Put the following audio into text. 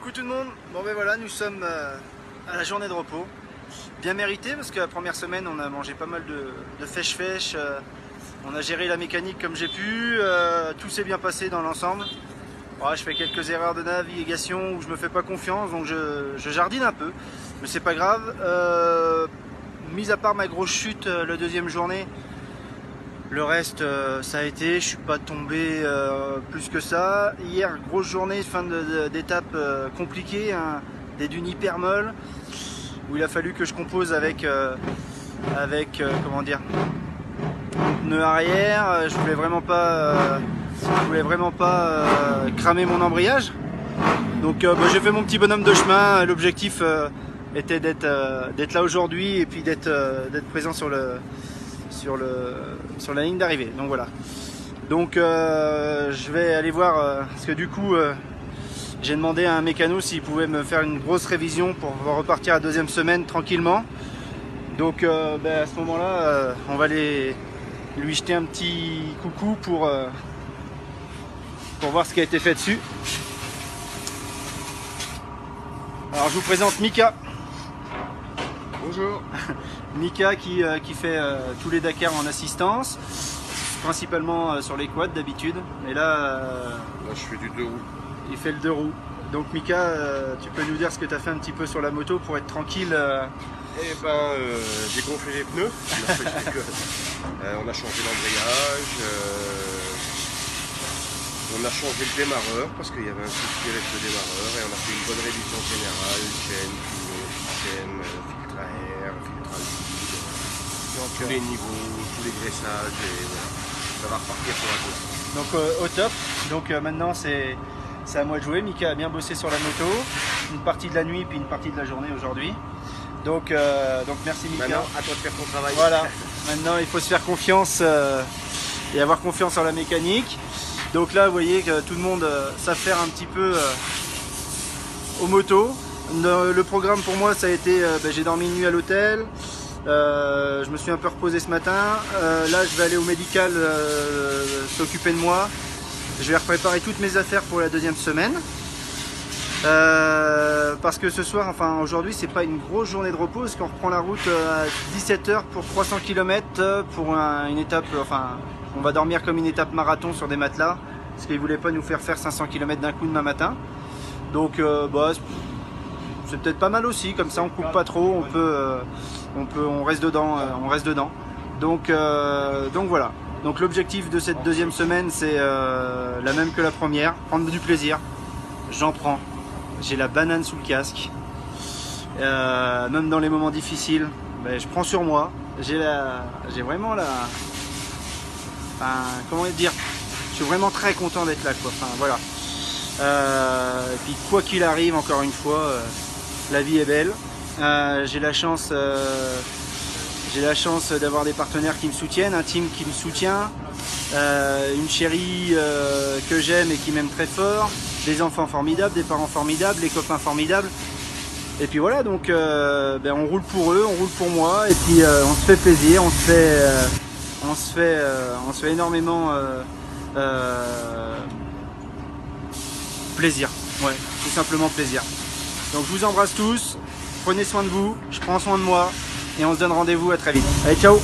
Coucou tout le monde, bon ben voilà, nous sommes à la journée de repos, bien mérité parce que la première semaine on a mangé pas mal de fèche-fèche, on a géré la mécanique comme j'ai pu, tout s'est bien passé dans l'ensemble. Je fais quelques erreurs de navigation où je me fais pas confiance, donc je jardine un peu, mais c'est pas grave. Mis à part ma grosse chute la deuxième journée, le reste ça a été, je suis pas tombé plus que ça. Hier, grosse journée, fin d'étape compliquée, hein, des dunes hyper molles, où il a fallu que je compose avec comment dire, pneu arrière. Je voulais vraiment pas cramer mon embrayage. Donc j'ai fait mon petit bonhomme de chemin. L'objectif était d'être là aujourd'hui et puis d'être présent sur la ligne d'arrivée. Donc voilà. Donc je vais aller voir parce que du coup j'ai demandé à un mécano s'il pouvait me faire une grosse révision pour repartir la deuxième semaine tranquillement. Donc à ce moment là on va aller lui jeter un petit coucou pour voir ce qui a été fait dessus. Alors je vous présente Mika. Bonjour. Mika qui fait tous les Dakar en assistance, principalement sur les quads d'habitude, mais là je fais du 2 roues. Il fait le 2 roues. Donc Mika, tu peux nous dire ce que tu as fait un petit peu sur la moto pour être tranquille Eh ben, j'ai gonflé les pneus, on a changé l'embrayage, on a changé le démarreur parce qu'il y avait un souci avec le démarreur et on a fait une bonne révision générale, chaîne, pivot, système, filtre à air, filtre à liquide, tous les niveaux, tous les graissages et voilà, ça va repartir pour la course. Donc au top. Donc maintenant c'est à moi de jouer. Mika a bien bossé sur la moto, une partie de la nuit puis une partie de la journée aujourd'hui. Donc merci Mika. Maintenant à toi de faire ton travail. Voilà, maintenant il faut se faire confiance et avoir confiance en la mécanique. Donc là vous voyez que tout le monde s'affaire un petit peu aux motos. Le programme pour moi ça a été, j'ai dormi une nuit à l'hôtel, je me suis un peu reposé ce matin, là je vais aller au médical s'occuper de moi, je vais préparer toutes mes affaires pour la deuxième semaine. Parce que ce soir, enfin aujourd'hui c'est pas une grosse journée de repos parce qu'on reprend la route à 17 h pour 300 km pour une étape, enfin on va dormir comme une étape marathon sur des matelas parce qu'ils voulaient pas nous faire 500 km d'un coup demain matin. Donc c'est peut-être pas mal aussi, comme ça on coupe pas trop, on reste dedans, Donc voilà. Donc l'objectif de cette deuxième semaine c'est la même que la première, prendre du plaisir. J'en prends. J'ai la banane sous le casque, même dans les moments difficiles, je prends sur moi. J'ai vraiment comment dire, je suis vraiment très content d'être là, quoi. Enfin voilà. Et puis quoi qu'il arrive, encore une fois, la vie est belle. J'ai la chance d'avoir des partenaires qui me soutiennent, un team qui me soutient, une chérie que j'aime et qui m'aime très fort. Des enfants formidables, des parents formidables, des copains formidables. Et puis voilà, donc on roule pour eux, on roule pour moi, et puis on se fait plaisir, on se fait énormément plaisir. Ouais, tout simplement plaisir. Donc je vous embrasse tous, prenez soin de vous, je prends soin de moi, et on se donne rendez-vous à très vite. Allez, ciao!